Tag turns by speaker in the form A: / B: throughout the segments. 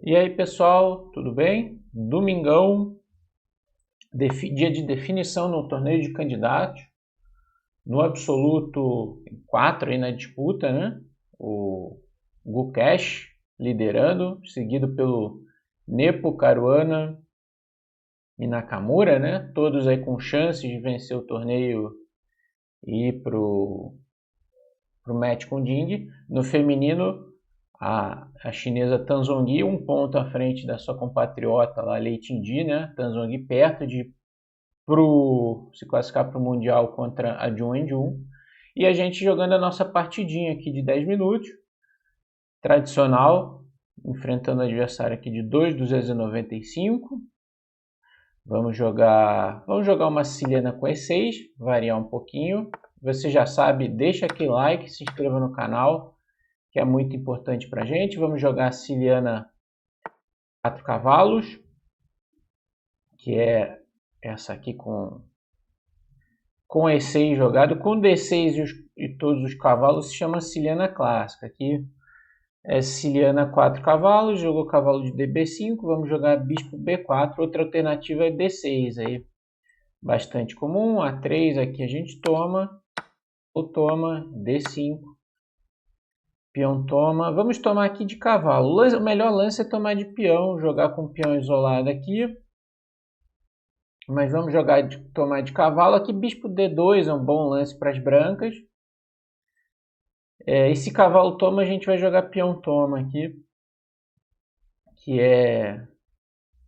A: E aí, pessoal, tudo bem? Domingão, dia de definição no torneio de candidatos. No absoluto, 4 aí na disputa, né? O Gukesh liderando, seguido pelo Nepo, Caruana e Nakamura, né? Todos aí com chances de vencer o torneio e ir pro match com o Ding. No feminino, a chinesa Tan Zhongyi, um ponto à frente da sua compatriota lá, Lei Tindi, né? Tan Zhongyi perto de se classificar para o Mundial contra a Jun Eun-jun. E a gente jogando a nossa partidinha aqui de 10 minutos, tradicional, enfrentando o adversário aqui de 2,295. Vamos jogar uma siciliana com E6, variar um pouquinho. Você já sabe, deixa aquele like, se inscreva no canal, que é muito importante para a gente. Vamos jogar a siciliana 4 cavalos, que é essa aqui com E6 jogado. Com D6 e todos os cavalos se chama siciliana clássica. Aqui é siciliana 4 cavalos, jogou cavalo de DB5, vamos jogar bispo B4. Outra alternativa é D6, aí bastante comum. A3 aqui a gente toma, ou toma, D5, peão toma. Vamos tomar aqui de cavalo. O melhor lance é tomar de peão, jogar com o peão isolado aqui. Mas vamos tomar de cavalo. Aqui bispo D2 é um bom lance para as brancas. Esse cavalo toma, a gente vai jogar peão toma aqui, que é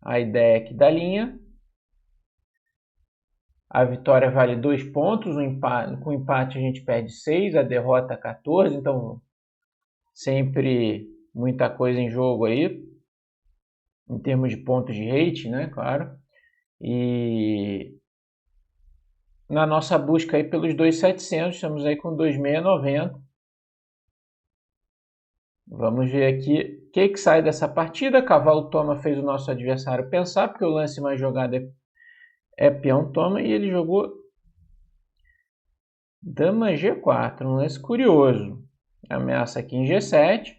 A: a ideia aqui da linha. A vitória vale 2 pontos, com empate a gente perde 6, a derrota 14, então sempre muita coisa em jogo aí, em termos de pontos de rate, né, claro. E na nossa busca aí pelos 2.700, estamos aí com 2.690. Vamos ver aqui o que sai dessa partida. Cavalo toma fez o nosso adversário pensar, porque o lance mais jogado é peão toma, e ele jogou dama G4, um lance curioso. Ameaça aqui em G7.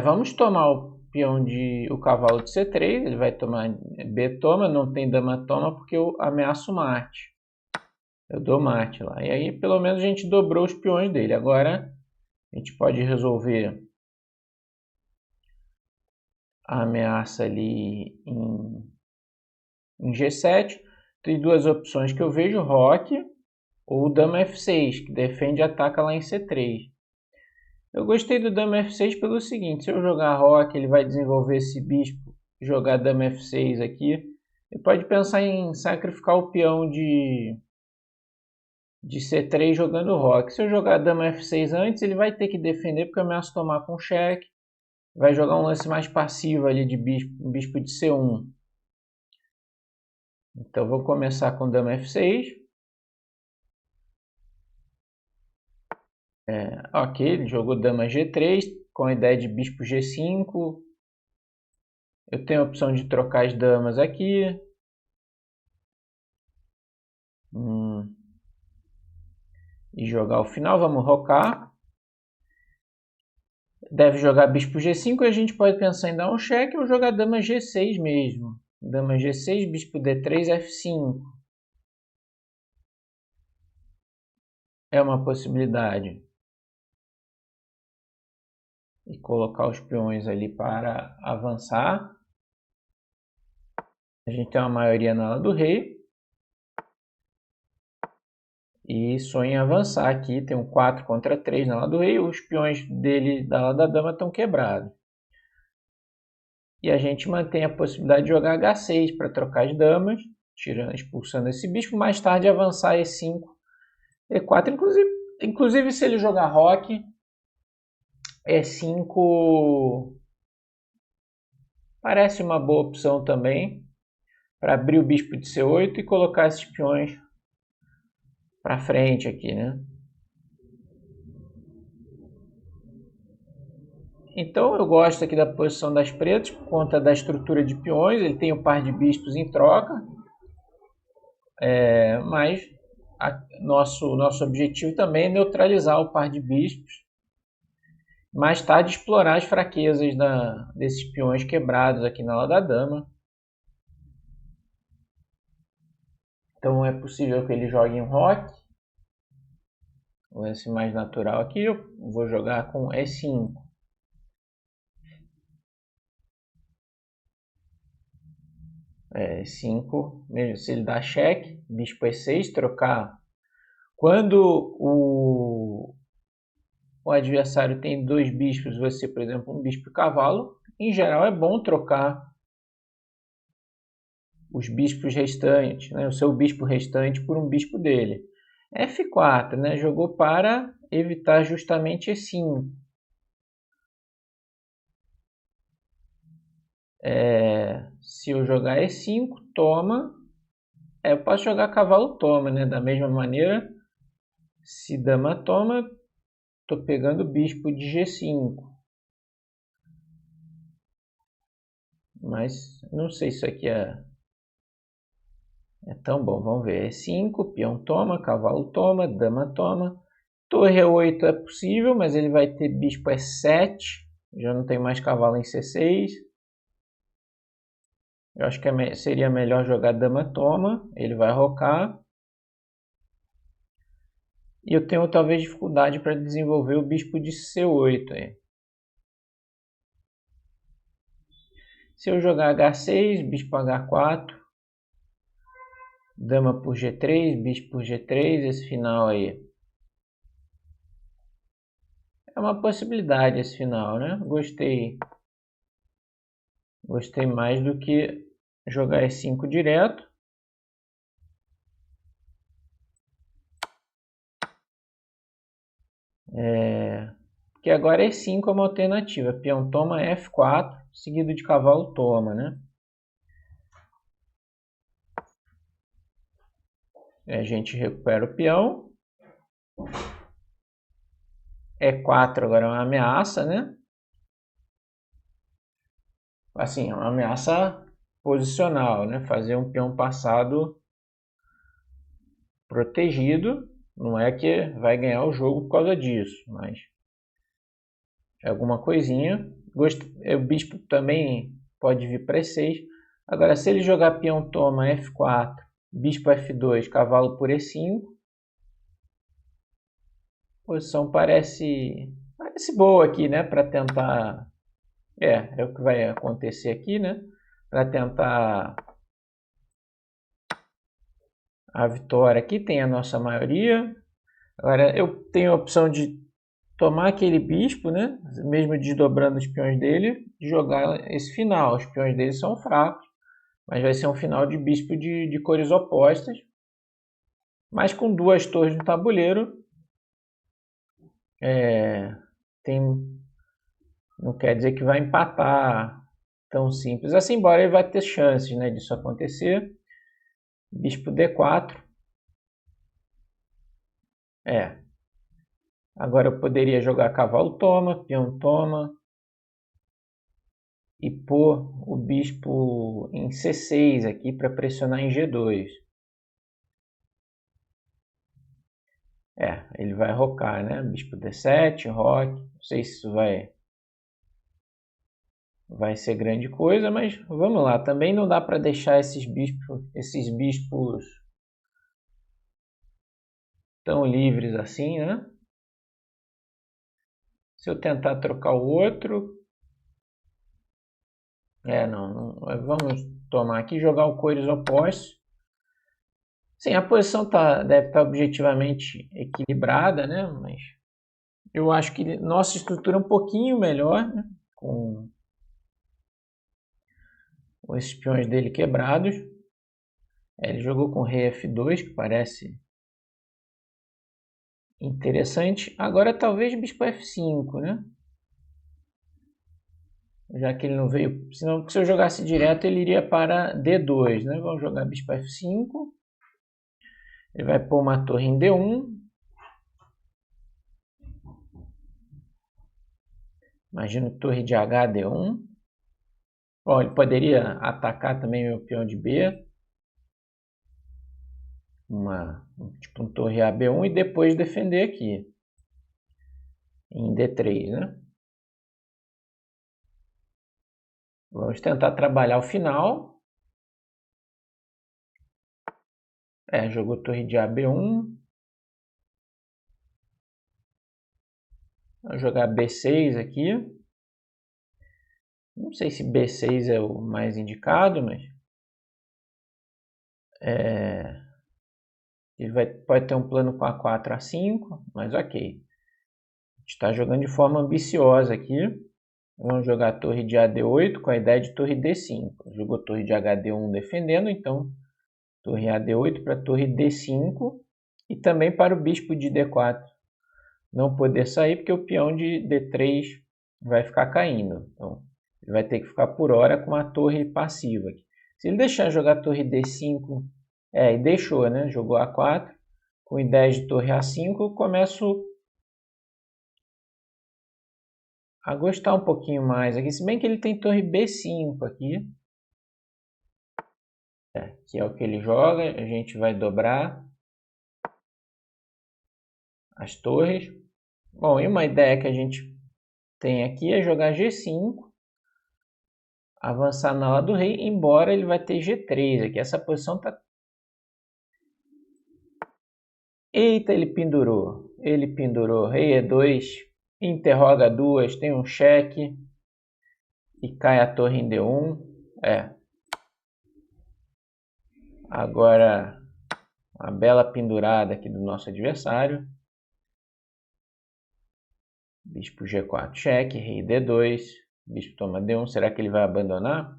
A: Vamos tomar o cavalo de C3, ele vai tomar B toma, não tem dama toma porque eu ameaço mate. Eu dou mate lá. E aí pelo menos a gente dobrou os peões dele. Agora a gente pode resolver a ameaça ali em G7. Tem duas opções que eu vejo, roque ou dama F6, que defende e ataca lá em C3. Eu gostei do dama F6 pelo seguinte, se eu jogar roque, ele vai desenvolver esse bispo, jogar dama F6 aqui. Ele pode pensar em sacrificar o peão de C3 jogando roque. Se eu jogar dama F6 antes, ele vai ter que defender porque eu ameaço tomar com cheque. Vai jogar um lance mais passivo ali de bispo de C1. Então vou começar com dama F6. Ok, ele jogou dama G3 com a ideia de bispo G5. Eu tenho a opção de trocar as damas aqui. E jogar o final. Vamos rocar. Deve jogar bispo G5 e a gente pode pensar em dar um cheque ou jogar dama G6 mesmo. Dama G6, bispo D3, F5. É uma possibilidade. E colocar os peões ali para avançar. A gente tem uma maioria na ala do rei. E sonha em avançar aqui. Tem um 4 contra 3 na ala do rei. Os peões dele da ala da dama estão quebrados. E a gente mantém a possibilidade de jogar H6 para trocar as damas, expulsando esse bispo. Mais tarde avançar E5, E4. Inclusive se ele jogar roque, E5 parece uma boa opção também, para abrir o bispo de C8 e colocar esses peões para frente aqui, né? Então eu gosto aqui da posição das pretas por conta da estrutura de peões. Ele tem um par de bispos em troca, mas nosso objetivo também é neutralizar o par de bispos mais tarde explorar as fraquezas desses peões quebrados aqui na ala da dama. Então é possível que ele jogue em roque. O lance mais natural aqui, eu vou jogar com E5. E5, mesmo se ele dá cheque, bispo E6, trocar. Quando o adversário tem dois bispos, você, por exemplo, um bispo e cavalo, em geral é bom trocar os bispos restantes, né, o seu bispo restante por um bispo dele. F4, né, jogou para evitar justamente E5. Se eu jogar E5, toma. Eu posso jogar cavalo toma, né? Da mesma maneira, se dama toma, estou pegando bispo de G5. Mas não sei se isso aqui é tão bom. Vamos ver. E5, peão toma, cavalo toma, dama toma. Torre E8 é possível, mas ele vai ter bispo E7. Já não tem mais cavalo em C6. Eu acho que seria melhor jogar dama toma. Ele vai rocar. E eu tenho talvez dificuldade para desenvolver o bispo de C8. Aí. Se eu jogar H6, bispo H4, dama por G3, bispo por G3, esse final aí. É uma possibilidade esse final, né? Gostei. Gostei mais do que jogar E5 direto. Porque agora E5 é uma alternativa. Peão toma F4, seguido de cavalo toma, né? A gente recupera o peão. E4 agora é uma ameaça, né? Assim, é uma ameaça posicional, né? Fazer um peão passado protegido. Não é que vai ganhar o jogo por causa disso, mas é alguma coisinha. O bispo também pode vir para E6. Agora, se ele jogar peão toma F4, bispo F2, cavalo por E5, a posição parece boa aqui, né? Para tentar... É o que vai acontecer aqui, né? Para tentar a vitória aqui, tem a nossa maioria. Agora, eu tenho a opção de tomar aquele bispo, né? Mesmo desdobrando os peões dele, jogar esse final. Os peões dele são fracos, mas vai ser um final de bispo de cores opostas. Mas com duas torres no tabuleiro, não quer dizer que vai empatar tão simples assim, embora ele vai ter chances, né, disso acontecer. Bispo D4. Agora eu poderia jogar cavalo toma, peão toma e pôr o bispo em C6 aqui para pressionar em G2. Ele vai rocar, né? Bispo D7, roque. Não sei se isso vai ser grande coisa, mas vamos lá. Também não dá para deixar esses bispos tão livres assim, né? Se eu tentar trocar o outro... não. Vamos tomar aqui e jogar o cores opostos. Sim, a posição deve estar objetivamente equilibrada, né? Mas eu acho que nossa estrutura é um pouquinho melhor, né? Com esses peões dele quebrados. Ele jogou com rei F2, que parece interessante. Agora talvez bispo F5, né? Já que ele não veio... Senão, se eu jogasse direto, ele iria para D2, né? Vamos jogar bispo F5. Ele vai pôr uma torre em D1. Imagino torre de H, D1. Bom, ele poderia atacar também meu peão de B. Tipo um torre A, B1 e depois defender aqui. Em D3, né? Vamos tentar trabalhar o final. Jogou torre de AB1. Vou jogar B6 aqui. Não sei se B6 é o mais indicado, mas ele pode ter um plano com A4, A5, mas ok. A gente está jogando de forma ambiciosa aqui. Vamos jogar a torre de AD8 com a ideia de torre D5. Jogou torre de HD1 defendendo, então torre AD8 para torre D5 e também para o bispo de D4 não poder sair, porque o peão de D3 vai ficar caindo. Então, ele vai ter que ficar por hora com a torre passiva aqui. Se ele deixar jogar a torre D5, e deixou, né? Jogou A4, com ideia de torre A5, eu começo a gostar um pouquinho mais aqui. Se bem que ele tem torre B5 aqui, que é o que ele joga, a gente vai dobrar as torres. Bom, e uma ideia que a gente tem aqui é jogar G5, avançar na ala do rei, embora ele vai ter G3 aqui. Essa posição está... Eita, ele pendurou. Rei E2, interroga 2, tem um cheque e cai a torre em D1. Agora, uma bela pendurada aqui do nosso adversário. Bispo G4, cheque, rei D2, bispo toma D1. Será que ele vai abandonar?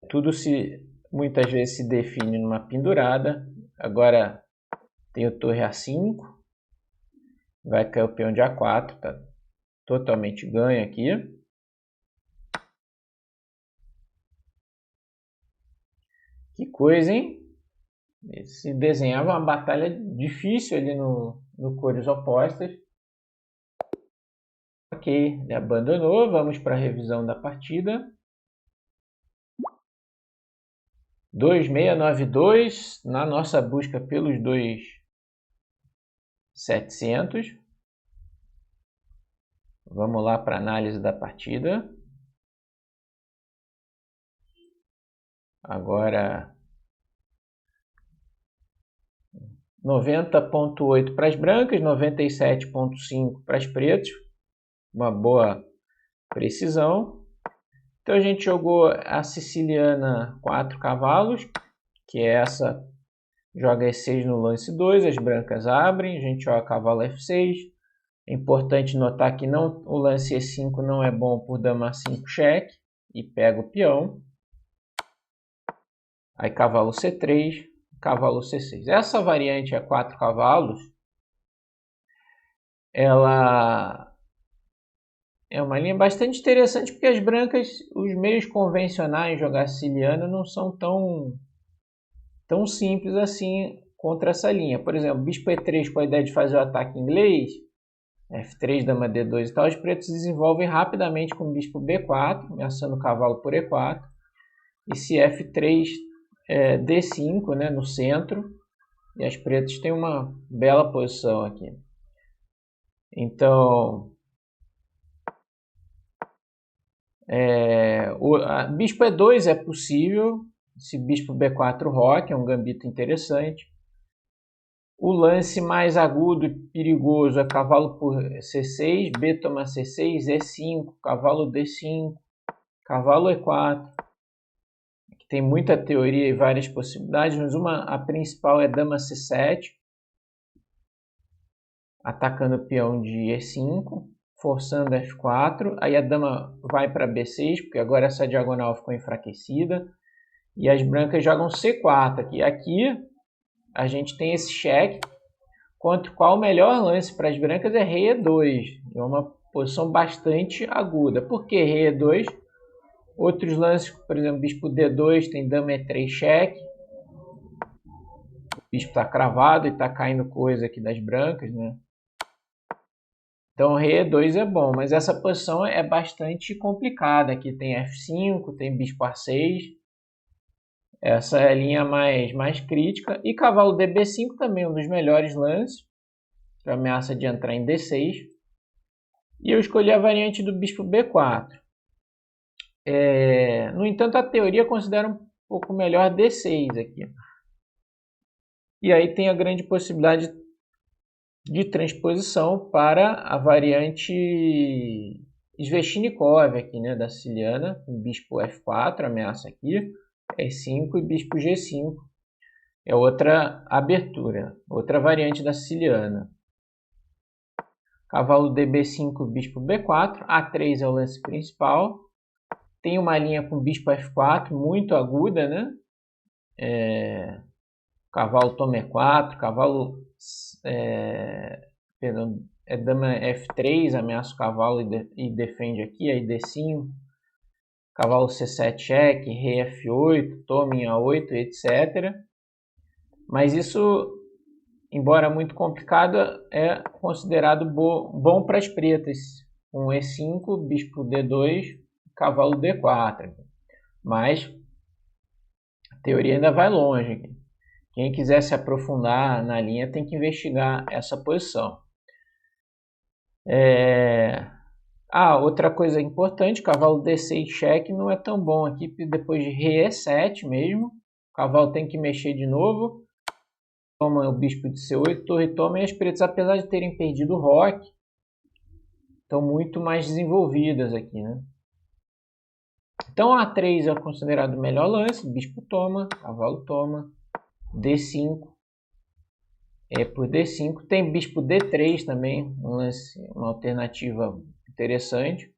A: Tudo muitas vezes se define numa pendurada. Agora tem o torre A5. Vai cair o peão de A4. Tá totalmente ganho aqui. Que coisa, hein? Se desenhava uma batalha difícil ali no cores opostas. Ok, ele abandonou. Vamos para a revisão da partida. 2692 na nossa busca pelos 2700. Vamos lá para a análise da partida. Agora 90,8 para as brancas, 97,5 para as pretas. Uma boa precisão. Então a gente jogou a siciliana 4 cavalos, que é essa, joga E6 no lance 2, as brancas abrem, a gente joga cavalo F6. É importante notar que o lance E5 não é bom por dama A5 cheque e pega o peão. Aí cavalo C3, cavalo C6. Essa variante a 4 cavalos, ela é uma linha bastante interessante, porque as brancas, os meios convencionais de jogar siciliana não são tão simples assim contra essa linha. Por exemplo, bispo E3 com a ideia de fazer o ataque inglês, F3, dama D2 e tal, os pretos desenvolvem rapidamente com o bispo B4, ameaçando o cavalo por E4. E se F3, D5, né, no centro, e as pretas têm uma bela posição aqui. Então, bispo E2 é possível, se bispo B4 roque, é um gambito interessante. O lance mais agudo e perigoso é cavalo por C6, B toma C6, E5, cavalo D5, cavalo E4. Aqui tem muita teoria e várias possibilidades, mas a principal é dama C7, atacando o peão de E5, forçando F4. Aí a dama vai para B6, porque agora essa diagonal ficou enfraquecida. E as brancas jogam C4 aqui. Aqui a gente tem esse cheque, contra o qual o melhor lance para as brancas é rei E2. É uma posição bastante aguda. Por que rei E2? Outros lances, por exemplo, bispo D2 tem dama E3 cheque. O bispo está cravado e está caindo coisa aqui das brancas, né? Então rei E2 é bom, mas essa posição é bastante complicada. Aqui tem F5, tem bispo A6. Essa é a linha mais crítica. E cavalo DB5 também, um dos melhores lances, que ameaça de entrar em D6. E eu escolhi a variante do bispo B4. No entanto, a teoria considera um pouco melhor D6 aqui. E aí tem a grande possibilidade de transposição para a variante Sveshnikov aqui, né, da siciliana, o bispo F4, ameaça aqui, E5 e bispo G5. É outra abertura, outra variante da siciliana. Cavalo DB5, bispo B4, A3 é o lance principal. Tem uma linha com bispo F4, muito aguda, né? Cavalo toma E4, cavalo... perdão, dama F3, ameaça o cavalo e defende aqui, aí D5. Cavalo C7 cheque, rei F8, toma em A8, etc. Mas isso, embora muito complicado, é considerado bom para as pretas. Um E5, bispo D2, cavalo D4. Mas a teoria ainda vai longe aqui. Quem quiser se aprofundar na linha tem que investigar essa posição. Outra coisa importante, cavalo D6 cheque não é tão bom aqui, depois de rei E7 mesmo. O cavalo tem que mexer de novo. Toma o bispo de C8, torre toma, e as pretas, apesar de terem perdido o roque, estão muito mais desenvolvidas aqui, né? Então A3 é considerado o melhor lance, bispo toma, cavalo toma, D5, por D5. Tem bispo D3 também, um lance, uma alternativa interessante.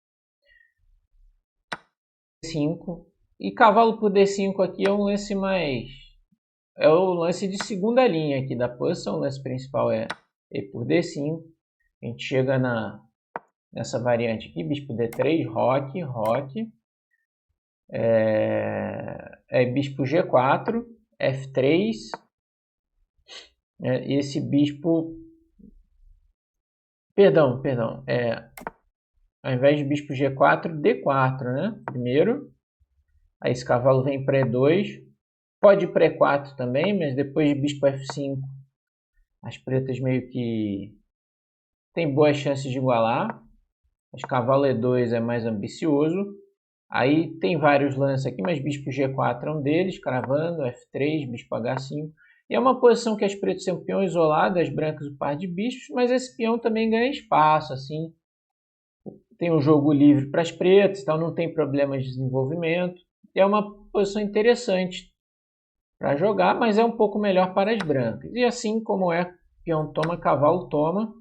A: D5. E cavalo por D5 aqui é um lance mais... é o lance de segunda linha aqui da posição. O lance principal é E por D5. A gente chega nessa variante aqui, bispo D3, roque. Bispo G4, F3. Esse bispo... Perdão. Ao invés de bispo G4, D4, né? Primeiro. Aí esse cavalo vem para E2. Pode ir para E4 também, mas depois de bispo F5, as pretas meio que tem boas chances de igualar. Mas cavalo E2 é mais ambicioso. Aí tem vários lances aqui, mas bispo G4 é um deles, cravando, F3, bispo H5. E é uma posição que as pretas têm um peão isolado, as brancas o par de bispos, mas esse peão também ganha espaço, assim. Tem um jogo livre para as pretas, então não tem problemas de desenvolvimento. E é uma posição interessante para jogar, mas é um pouco melhor para as brancas. E assim como é peão toma, cavalo toma,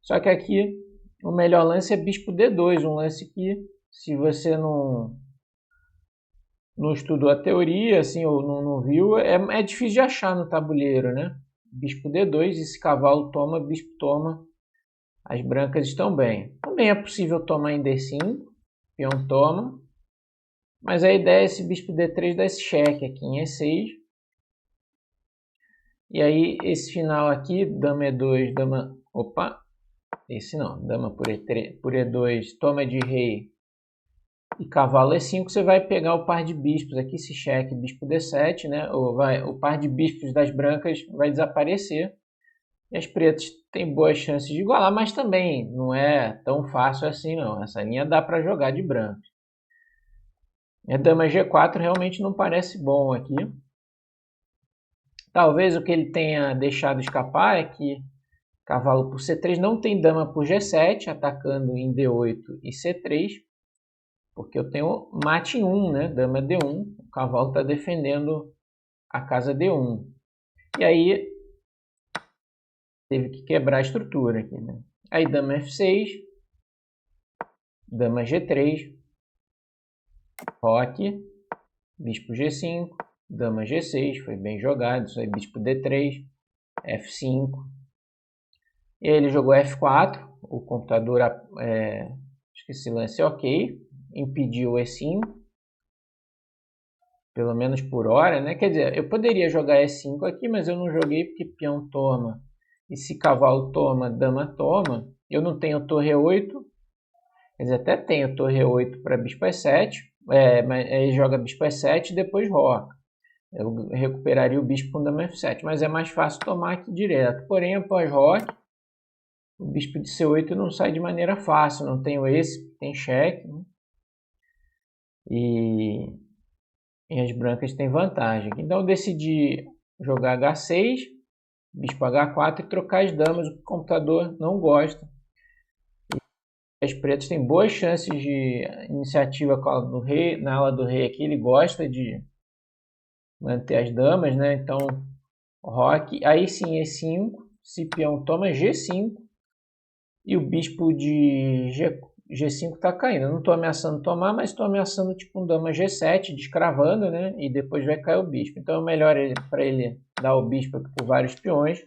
A: só que aqui o melhor lance é bispo D2, um lance que, se você não estudou a teoria, assim, ou não viu, é difícil de achar no tabuleiro, né? Bispo D2, esse cavalo toma, bispo toma, as brancas estão bem. Também é possível tomar em D5, peão toma, mas a ideia é esse bispo D3 dar esse cheque aqui em E6. E aí esse final aqui, dama E2, dama... Opa! Esse não, dama por E2, toma de rei e cavalo E5, você vai pegar o par de bispos aqui, esse cheque, bispo D7, né? O par de bispos das brancas vai desaparecer. E as pretas têm boas chances de igualar, mas também não é tão fácil assim, não. Essa linha dá para jogar de branco. A dama G4 realmente não parece bom aqui. Talvez o que ele tenha deixado escapar é que cavalo por C3 não tem dama por G7, atacando em D8 e C3, porque eu tenho mate em 1, né? Dama D1, o cavalo está defendendo a casa D1. E aí teve que quebrar a estrutura aqui, né? Aí dama F6, dama G3, roque, bispo G5, dama G6, foi bem jogado, isso aí, bispo D3, F5. E aí ele jogou F4, o computador, acho que esse lance é ok, impediu o E5, pelo menos por hora, né? Quer dizer, eu poderia jogar E5 aqui, mas eu não joguei porque peão toma, e se cavalo toma, dama toma, eu não tenho torre E8, quer dizer, até tenho torre E8 para bispo E7, mas aí joga bispo E7 e depois roca. Eu recuperaria o bispo com dama F7, mas é mais fácil tomar aqui direto. Porém, após roque, o bispo de C8 não sai de maneira fácil, não tem esse, tem cheque, né? e as brancas têm vantagem. Então eu decidi jogar H6, bispo H4 e trocar as damas, o computador não gosta. As pretas têm boas chances de iniciativa com a do rei, na ala do rei aqui, ele gosta de manter as damas, né? Então, roque, aí sim E5, se peão toma G5 e o bispo de G5 está caindo. Eu não estou ameaçando tomar, mas estou ameaçando tipo um dama G7, descravando, né? E depois vai cair o bispo. Então é melhor para ele dar o bispo aqui por vários peões,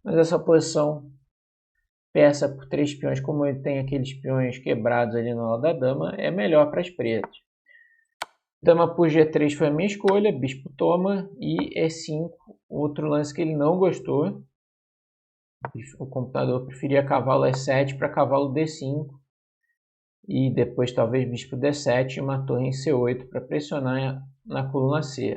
A: mas essa posição peça por 3 peões, como ele tem aqueles peões quebrados ali no lado da dama, é melhor para as pretas. Dama por G3 foi a minha escolha, bispo toma, e E5, outro lance que ele não gostou. O computador preferia cavalo E7 para cavalo D5, e depois talvez bispo D7 e uma torre em C8 para pressionar na coluna C.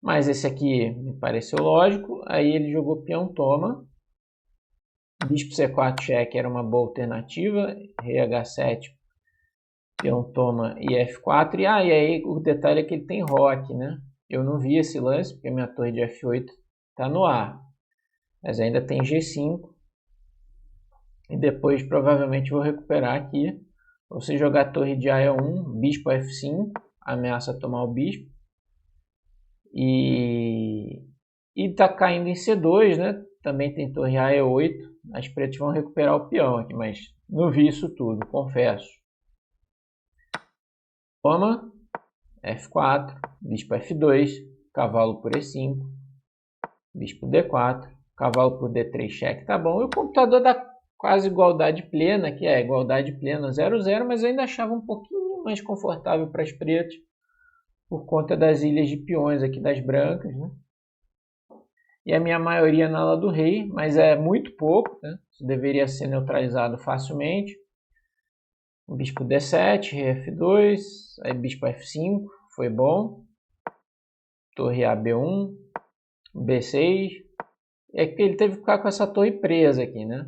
A: Mas esse aqui me pareceu lógico, aí ele jogou peão toma, bispo C4 cheque era uma boa alternativa, rei H7, peão toma e F4, e aí o detalhe é que ele tem roque, né? Eu não vi esse lance, porque minha torre de F8 está no ar, mas ainda tem G5, e depois provavelmente vou recuperar aqui. Você jogar a torre de A1, bispo F5, ameaça tomar o bispo, e tá caindo em C2, né? Também tem torre A E8, as pretas vão recuperar o peão aqui, mas não vi isso tudo, confesso. Toma, F4, bispo F2, cavalo por E5, bispo D4, cavalo por D3, cheque, tá bom. E o computador dá quase igualdade plena, que é igualdade plena 0-0, mas eu ainda achava um pouquinho mais confortável para as pretas, por conta das ilhas de peões aqui das brancas, né? E a minha maioria na ala do rei, mas é muito pouco, né? Isso deveria ser neutralizado facilmente. Bispo D7, rei F2, aí bispo F5, foi bom. Torre A B1, B6. É que ele teve que ficar com essa torre presa aqui, né?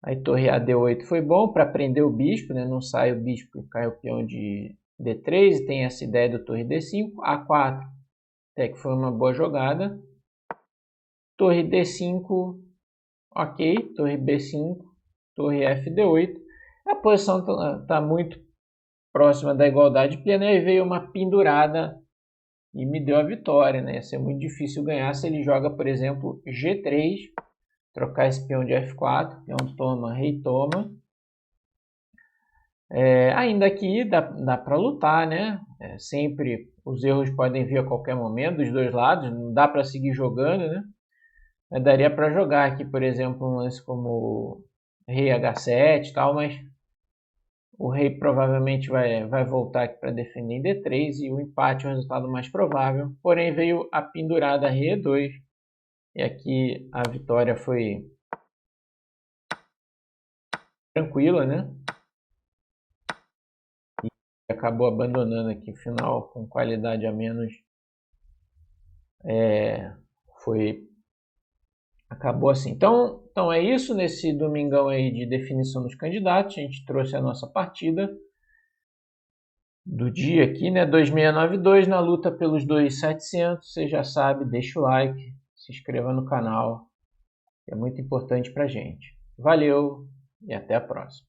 A: Aí torre A D8 foi bom para prender o bispo, né? Não sai o bispo e cai o peão de D3. Tem essa ideia do torre D5. A4, até que foi uma boa jogada. Torre D5, ok. Torre B5, torre FD8. A posição está muito próxima da igualdade plena e veio uma pendurada e me deu a vitória, né? Ia ser muito difícil ganhar se ele joga, por exemplo, G3, trocar esse peão de F4, peão toma, rei toma. Ainda aqui dá para lutar, né? Sempre os erros podem vir a qualquer momento dos dois lados, não dá para seguir jogando, né? Daria para jogar aqui, por exemplo, um lance como rei H7 e tal, mas o rei provavelmente vai voltar aqui para defender em D3 e o empate é o resultado mais provável. Porém, veio a pendurada rei E2 e aqui a vitória foi tranquila, né? E acabou abandonando aqui o final com qualidade a menos. Acabou assim. Então é isso, nesse domingão aí de definição dos candidatos, a gente trouxe a nossa partida do dia aqui, né? 2692 na luta pelos 2700. Você já sabe, deixa o like, se inscreva no canal, é muito importante pra gente. Valeu e até a próxima.